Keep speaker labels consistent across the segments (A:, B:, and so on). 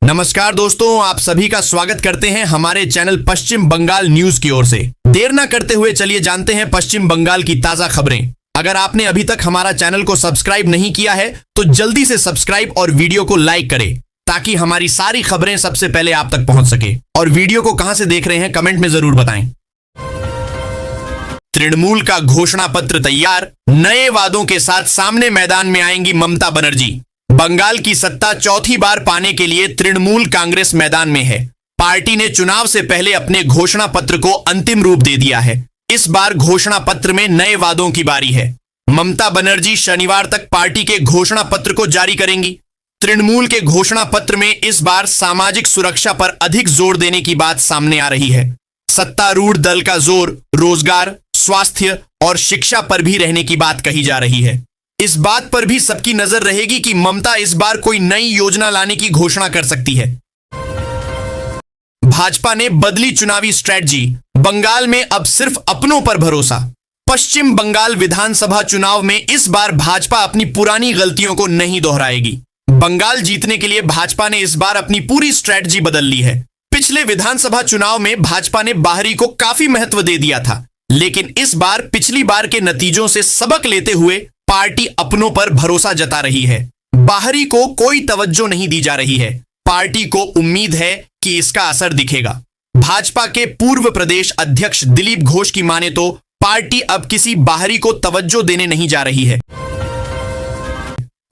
A: नमस्कार दोस्तों, आप सभी का स्वागत करते हैं हमारे चैनल पश्चिम बंगाल न्यूज की ओर से। देर ना करते हुए चलिए जानते हैं पश्चिम बंगाल की ताजा खबरें। अगर आपने अभी तक हमारा चैनल को सब्सक्राइब नहीं किया है तो जल्दी से सब्सक्राइब और वीडियो को लाइक करें ताकि हमारी सारी खबरें सबसे पहले आप तक पहुंच सके। और वीडियो को कहां से देख रहे हैं कमेंट में जरूर बताएं। तृणमूल का घोषणा पत्र तैयार, नए वादों के साथ सामने मैदान में आएंगी ममता बनर्जी। बंगाल की सत्ता चौथी बार पाने के लिए तृणमूल कांग्रेस मैदान में है। पार्टी ने चुनाव से पहले अपने घोषणा पत्र को अंतिम रूप दे दिया है। इस बार घोषणा पत्र में नए वादों की बारी है। ममता बनर्जी शनिवार तक पार्टी के घोषणा पत्र को जारी करेंगी। तृणमूल के घोषणा पत्र में इस बार सामाजिक सुरक्षा पर अधिक जोर देने की बात सामने आ रही है। सत्तारूढ़ दल का जोर रोजगार, स्वास्थ्य और शिक्षा पर भी रहने की बात कही जा रही है। इस बात पर भी सबकी नजर रहेगी कि ममता इस बार कोई नई योजना लाने की घोषणा कर सकती है। भाजपा ने बदली चुनावी स्ट्रेटजी, बंगाल में अब सिर्फ अपनों पर भरोसा। पश्चिम बंगाल विधानसभा चुनाव में इस बार भाजपा अपनी पुरानी गलतियों को नहीं दोहराएगी। बंगाल जीतने के लिए भाजपा ने इस बार अपनी पूरी स्ट्रेटजी बदल ली है। पिछले विधानसभा चुनाव में भाजपा ने बाहरी को काफी महत्व दे दिया था, लेकिन इस बार पिछली बार के नतीजों से सबक लेते हुए पार्टी अपनों पर भरोसा जता रही है। बाहरी को कोई तवज्जो नहीं दी जा रही है। पार्टी को उम्मीद है कि इसका असर दिखेगा। भाजपा के पूर्व प्रदेश अध्यक्ष दिलीप घोष की माने तो पार्टी अब किसी बाहरी को तवज्जो देने नहीं जा रही है।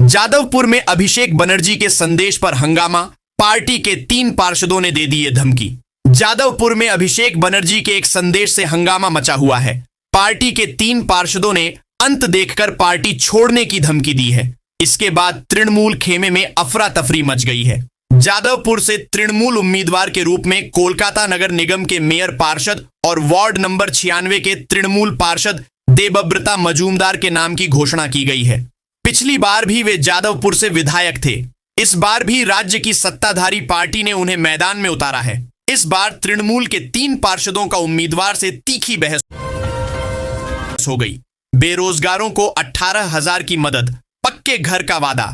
A: जादवपुर में अभिषेक बनर्जी के संदेश पर हंगामा, पार्टी के 3 पार्षदों ने दे दी ये धमकी। जादवपुर में अभिषेक बनर्जी के एक संदेश से हंगामा मचा हुआ है। पार्टी के 3 पार्षदों ने अंत देखकर पार्टी छोड़ने की धमकी दी है। इसके बाद तृणमूल खेमे में अफरा तफरी मच गई है। जादवपुर से तृणमूल उम्मीदवार के रूप में कोलकाता नगर निगम के मेयर पार्षद और वार्ड नंबर 96 के तृणमूल पार्षद देबब्रता मजूमदार के नाम की घोषणा की गई है। पिछली बार भी वे जादवपुर से विधायक थे। इस बार भी राज्य की सत्ताधारी पार्टी ने उन्हें मैदान में उतारा है। इस बार तृणमूल के 3 पार्षदों का उम्मीदवार से तीखी बहस हो गई। बेरोजगारों को 18,000 की मदद, पक्के घर का वादा।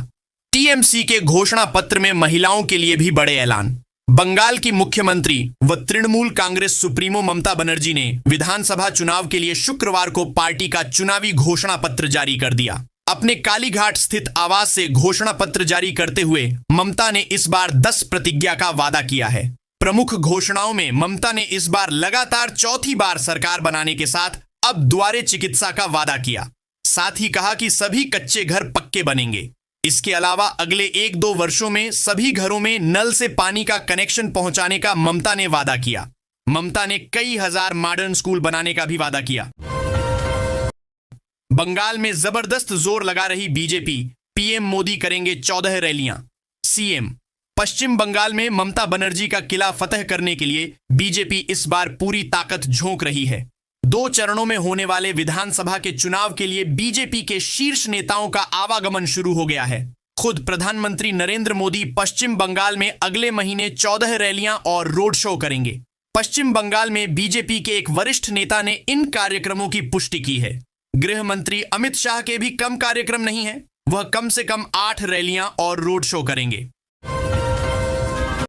A: टीएमसी के घोषणा पत्र में महिलाओं के लिए भी बड़े ऐलान। बंगाल की मुख्यमंत्री व तृणमूल कांग्रेस सुप्रीमो ममता बनर्जी ने विधानसभा चुनाव के लिए शुक्रवार को पार्टी का चुनावी घोषणा पत्र जारी कर दिया। अपने कालीघाट स्थित आवास से घोषणा पत्र जारी करते हुए ममता ने इस बार 10 प्रतिज्ञा का वादा किया है। प्रमुख घोषणाओं में ममता ने इस बार लगातार चौथी बार सरकार बनाने के साथ अब द्वारे चिकित्सा का वादा किया। साथ ही कहा कि सभी कच्चे घर पक्के बनेंगे। इसके अलावा अगले 1-2 वर्षों में सभी घरों में नल से पानी का कनेक्शन पहुंचाने का ममता ने वादा किया। ममता ने कई हजार मॉडर्न स्कूल बनाने का भी वादा किया। बंगाल में जबरदस्त जोर लगा रही बीजेपी, पीएम मोदी करेंगे 14 रैलियां। सीएम, पश्चिम बंगाल में ममता बनर्जी का किला फतह करने के लिए बीजेपी इस बार पूरी ताकत झोंक रही है। 2 चरणों में होने वाले विधानसभा के चुनाव के लिए बीजेपी के शीर्ष नेताओं का आवागमन शुरू हो गया है। खुद प्रधानमंत्री नरेंद्र मोदी पश्चिम बंगाल में अगले महीने 14 रैलियां और रोड शो करेंगे। पश्चिम बंगाल में बीजेपी के एक वरिष्ठ नेता ने इन कार्यक्रमों की पुष्टि की है। गृह मंत्री अमित शाह के भी कम कार्यक्रम नहीं है। वह कम से कम 8 रैलियां और रोड शो करेंगे।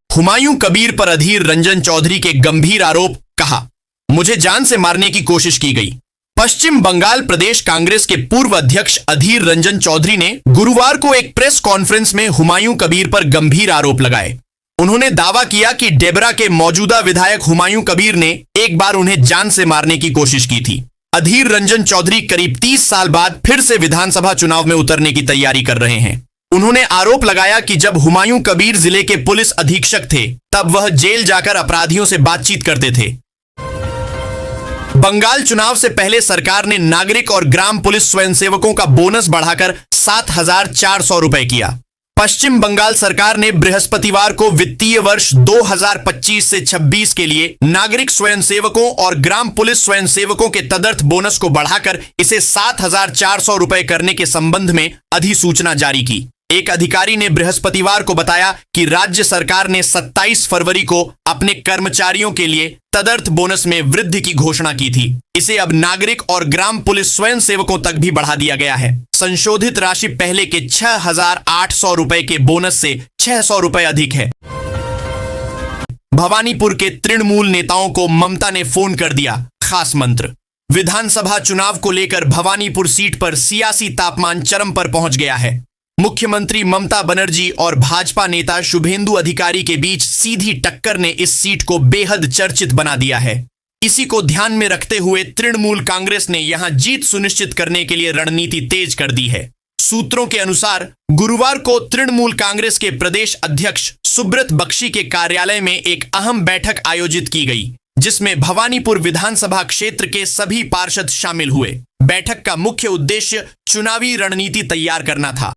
A: हुमायूं कबीर पर अधीर रंजन चौधरी के गंभीर आरोप, कहा मुझे जान से मारने की कोशिश की गई। पश्चिम बंगाल प्रदेश कांग्रेस के पूर्व अध्यक्ष अधीर रंजन चौधरी ने गुरुवार को एक प्रेस कॉन्फ्रेंस में हुमायूं कबीर पर गंभीर आरोप लगाए। उन्होंने दावा किया कि डेबरा के मौजूदा विधायक हुमायूं कबीर ने एक बार उन्हें जान से मारने की कोशिश की थी। अधीर रंजन चौधरी करीब 30 साल बाद फिर से विधानसभा चुनाव में उतरने की तैयारी कर रहे हैं। उन्होंने आरोप लगाया कि जब हुमायूं कबीर जिले के पुलिस अधीक्षक थे तब वह जेल जाकर अपराधियों से बातचीत करते थे। बंगाल चुनाव से पहले सरकार ने नागरिक और ग्राम पुलिस स्वयंसेवकों का बोनस बढ़ाकर 7,400 रुपए किया। पश्चिम बंगाल सरकार ने बृहस्पतिवार को वित्तीय वर्ष 2025 से 26 के लिए नागरिक स्वयंसेवकों और ग्राम पुलिस स्वयंसेवकों के तदर्थ बोनस को बढ़ाकर इसे 7,400 रुपए करने के संबंध में अधिसूचना जारी की। एक अधिकारी ने बृहस्पतिवार को बताया कि राज्य सरकार ने 27 फरवरी को अपने कर्मचारियों के लिए तदर्थ बोनस में वृद्धि की घोषणा की थी। इसे अब नागरिक और ग्राम पुलिस स्वयं सेवकों तक भी बढ़ा दिया गया है। संशोधित राशि पहले के 6,800 रुपए के बोनस से 600 रुपए अधिक है। भवानीपुर के तृणमूल नेताओं को ममता ने फोन कर दिया खास मंत्र। विधानसभा चुनाव को लेकर भवानीपुर सीट पर सियासी तापमान चरम पर पहुंच गया है। मुख्यमंत्री ममता बनर्जी और भाजपा नेता शुभेंदु अधिकारी के बीच सीधी टक्कर ने इस सीट को बेहद चर्चित बना दिया है। इसी को ध्यान में रखते हुए तृणमूल कांग्रेस ने यहां जीत सुनिश्चित करने के लिए रणनीति तेज कर दी है। सूत्रों के अनुसार गुरुवार को तृणमूल कांग्रेस के प्रदेश अध्यक्ष सुब्रत बख्शी के कार्यालय में एक अहम बैठक आयोजित की गई, जिसमें भवानीपुर विधानसभा क्षेत्र के सभी पार्षद शामिल हुए। बैठक का मुख्य उद्देश्य चुनावी रणनीति तैयार करना था।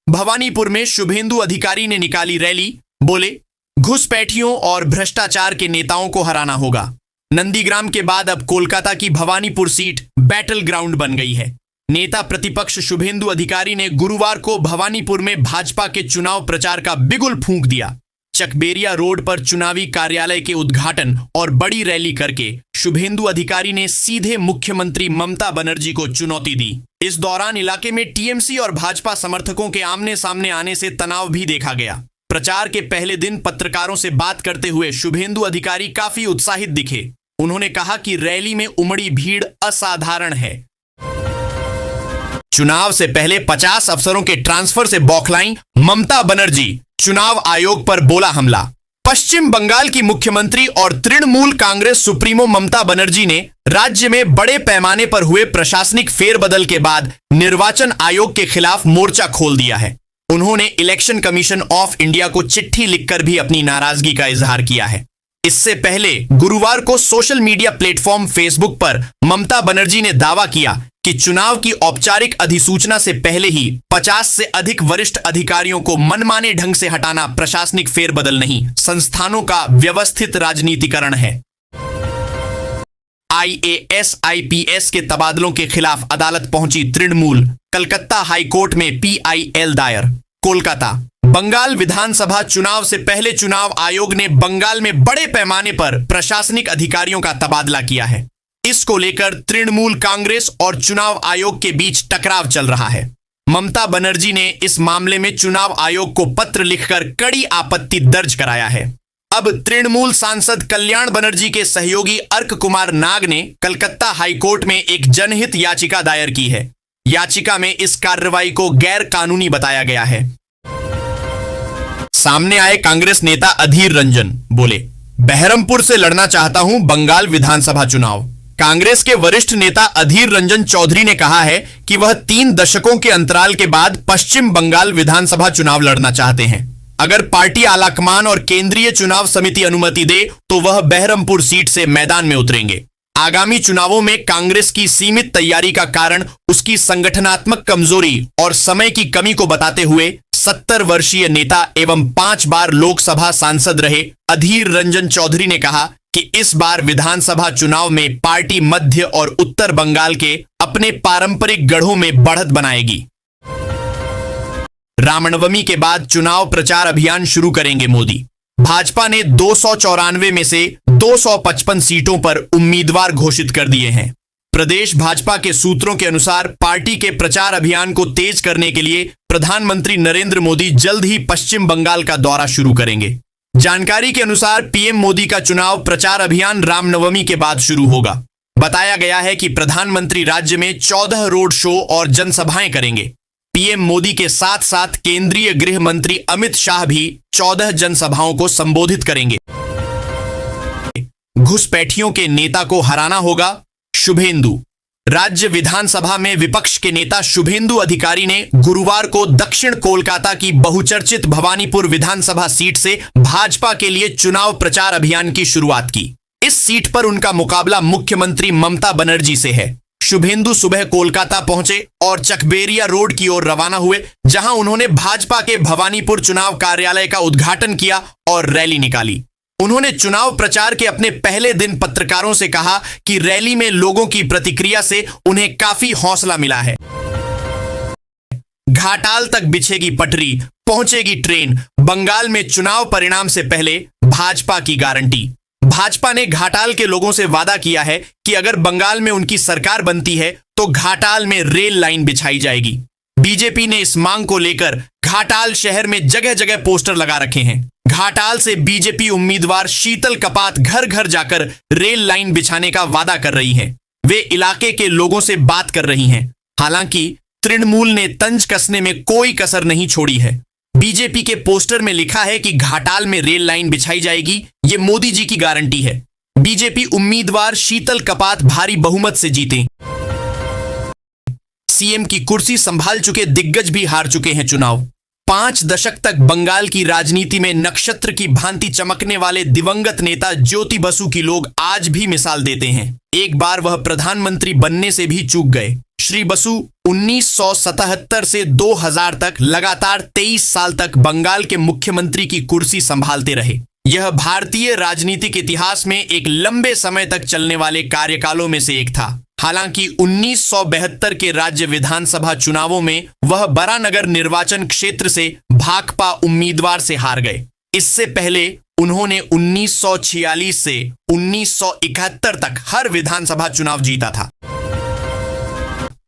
A: भवानीपुर में शुभेंदु अधिकारी ने निकाली रैली, बोले घुसपैठियों और भ्रष्टाचार के नेताओं को हराना होगा। नंदीग्राम के बाद अब कोलकाता की भवानीपुर सीट बैटल ग्राउंड बन गई है। नेता प्रतिपक्ष शुभेंदु अधिकारी ने गुरुवार को भवानीपुर में भाजपा के चुनाव प्रचार का बिगुल फूंक दिया। चकबेरिया रोड पर चुनावी कार्यालय के उद्घाटन और बड़ी रैली करके शुभेंदु अधिकारी ने सीधे मुख्यमंत्री ममता बनर्जी को चुनौती दी। इस दौरान इलाके में टीएमसी और भाजपा समर्थकों के आमने सामने आने से तनाव भी देखा गया। प्रचार के पहले दिन पत्रकारों से बात करते हुए शुभेंदु अधिकारी काफी उत्साहित दिखे। उन्होंने कहा कि रैली में उमड़ी भीड़ असाधारण है। चुनाव से पहले 50 अफसरों के ट्रांसफर से बौखलाई ममता बनर्जी, चुनाव आयोग पर बोला हमला। पश्चिम बंगाल की मुख्यमंत्री और तृणमूल कांग्रेस सुप्रीमो ममता बनर्जी ने राज्य में बड़े पैमाने पर हुए प्रशासनिक फेरबदल के बाद निर्वाचन आयोग के खिलाफ मोर्चा खोल दिया है। उन्होंने इलेक्शन कमीशन ऑफ इंडिया को चिट्ठी लिखकर भी अपनी नाराजगी का इजहार किया है। इससे पहले गुरुवार को सोशल मीडिया प्लेटफॉर्म फेसबुक पर ममता बनर्जी ने दावा किया कि चुनाव की औपचारिक अधिसूचना से पहले ही 50 से अधिक वरिष्ठ अधिकारियों को मनमाने ढंग से हटाना प्रशासनिक फेरबदल नहीं, संस्थानों का व्यवस्थित राजनीतिकरण है। IAS IPS के तबादलों के खिलाफ अदालत पहुंची तृणमूल, कलकत्ता हाईकोर्ट में PIL दायर। कोलकाता, बंगाल विधानसभा चुनाव से पहले चुनाव आयोग ने बंगाल में बड़े पैमाने पर प्रशासनिक अधिकारियों का तबादला किया है। इसको लेकर तृणमूल कांग्रेस और चुनाव आयोग के बीच टकराव चल रहा है। ममता बनर्जी ने इस मामले में चुनाव आयोग को पत्र लिखकर कड़ी आपत्ति दर्ज कराया है। अब तृणमूल सांसद कल्याण बनर्जी के सहयोगी अर्क कुमार नाग ने कलकत्ता हाईकोर्ट में एक जनहित याचिका दायर की है। याचिका में इस कार्रवाई को गैर कानूनी बताया गया है। सामने आए कांग्रेस नेता अधीर रंजन, बोले बहरमपुर से लड़ना चाहता हूं बंगाल विधानसभा चुनाव। कांग्रेस के वरिष्ठ नेता अधीर रंजन चौधरी ने कहा है कि वह 3 दशकों के अंतराल के बाद पश्चिम बंगाल विधानसभा चुनाव लड़ना चाहते हैं। अगर पार्टी आलाकमान और केंद्रीय चुनाव समिति अनुमति दे तो वह बहरमपुर सीट से मैदान में उतरेंगे। आगामी चुनावों में कांग्रेस की सीमित तैयारी का कारण उसकी संगठनात्मक कमजोरी और समय की कमी को बताते हुए 70 वर्षीय नेता एवं 5 बार लोकसभा सांसद रहे अधीर रंजन चौधरी ने कहा कि इस बार विधानसभा चुनाव में पार्टी मध्य और उत्तर बंगाल के अपने पारंपरिक गढ़ों में बढ़त बनाएगी। रामनवमी के बाद चुनाव प्रचार अभियान शुरू करेंगे मोदी। भाजपा ने 294 में से 255 सीटों पर उम्मीदवार घोषित कर दिए हैं। प्रदेश भाजपा के सूत्रों के अनुसार पार्टी के प्रचार अभियान को तेज करने के लिए प्रधानमंत्री नरेंद्र मोदी जल्द ही पश्चिम बंगाल का दौरा शुरू करेंगे। जानकारी के अनुसार पीएम मोदी का चुनाव प्रचार अभियान रामनवमी के बाद शुरू होगा। बताया गया है कि प्रधानमंत्री राज्य में 14 रोड शो और जनसभाएं करेंगे। पीएम मोदी के साथ साथ केंद्रीय गृह मंत्री अमित शाह भी 14 जनसभाओं को संबोधित करेंगे। घुसपैठियों के नेता को हराना होगा, शुभेंदु। राज्य विधानसभा में विपक्ष के नेता शुभेंदु अधिकारी ने गुरुवार को दक्षिण कोलकाता की बहुचर्चित भवानीपुर विधानसभा सीट से भाजपा के लिए चुनाव प्रचार अभियान की शुरुआत की। इस सीट पर उनका मुकाबला मुख्यमंत्री ममता बनर्जी से है। शुभेंदु सुबह कोलकाता पहुंचे और चकबेरिया रोड की ओर रवाना हुए, जहां उन्होंने भाजपा के भवानीपुर चुनाव कार्यालय का उद्घाटन किया और रैली निकाली। उन्होंने चुनाव प्रचार के अपने पहले दिन पत्रकारों से कहा कि रैली में लोगों की प्रतिक्रिया से उन्हें काफी हौसला मिला है। घाटाल तक बिछेगी पटरी, पहुंचेगी ट्रेन, बंगाल में चुनाव परिणाम से पहले भाजपा की गारंटी। भाजपा ने घाटाल के लोगों से वादा किया है कि अगर बंगाल में उनकी सरकार बनती है तो घाटाल में रेल लाइन बिछाई जाएगी। बीजेपी ने इस मांग को लेकर घाटाल शहर में जगह जगह पोस्टर लगा रखे हैं। घाटाल से बीजेपी उम्मीदवार शीतल कपात घर घर जाकर रेल लाइन बिछाने का वादा कर रही हैं। वे इलाके के लोगों से बात कर रही हैं। हालांकि तृणमूल ने तंज कसने में कोई कसर नहीं छोड़ी है। बीजेपी के पोस्टर में लिखा है कि घाटाल में रेल लाइन बिछाई जाएगी, ये मोदी जी की गारंटी है। बीजेपी उम्मीदवार शीतल कपात भारी बहुमत से जीते। सीएम की कुर्सी संभाल चुके दिग्गज भी हार चुके हैं चुनाव। 5 दशक तक बंगाल की राजनीति में नक्षत्र की भांति चमकने वाले दिवंगत नेता ज्योति बसु की लोग आज भी मिसाल देते हैं। एक बार वह प्रधानमंत्री बनने से भी चूक गए। श्री बसु 1977 से 2000 तक लगातार 23 साल तक बंगाल के मुख्यमंत्री की कुर्सी संभालते रहे। यह भारतीय राजनीतिक इतिहास में एक लंबे समय तक चलने वाले कार्यकालों में से एक था। हालांकि 1972 के राज्य विधानसभा चुनावों में वह बरानगर निर्वाचन क्षेत्र से भाकपा उम्मीदवार से हार गए। इससे पहले उन्होंने 1946 से 1971 तक हर विधानसभा चुनाव जीता था।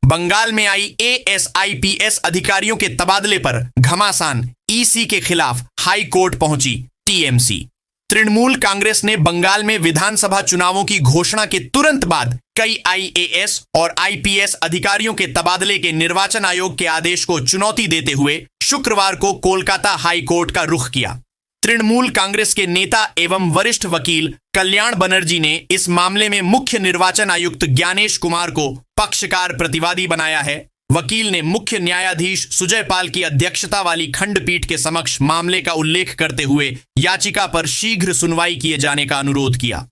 A: बंगाल में आई ASIPS अधिकारियों के तबादले पर घमासान, EC के खिलाफ हाई कोर्ट पहुंची TMC। तृणमूल कांग्रेस ने बंगाल में विधानसभा चुनावों की घोषणा के तुरंत बाद कई IAS और IPS अधिकारियों के तबादले के निर्वाचन आयोग के आदेश को चुनौती देते हुए शुक्रवार को कोलकाता हाई कोर्ट का रुख किया। तृणमूल कांग्रेस के नेता एवं वरिष्ठ वकील कल्याण बनर्जी ने इस मामले में मुख्य निर्वाचन आयुक्त ज्ञानेश कुमार को पक्षकार प्रतिवादी बनाया है। वकील ने मुख्य न्यायाधीश सुजय पाल की अध्यक्षता वाली खंडपीठ के समक्ष मामले का उल्लेख करते हुए याचिका पर शीघ्र सुनवाई किए जाने का अनुरोध किया।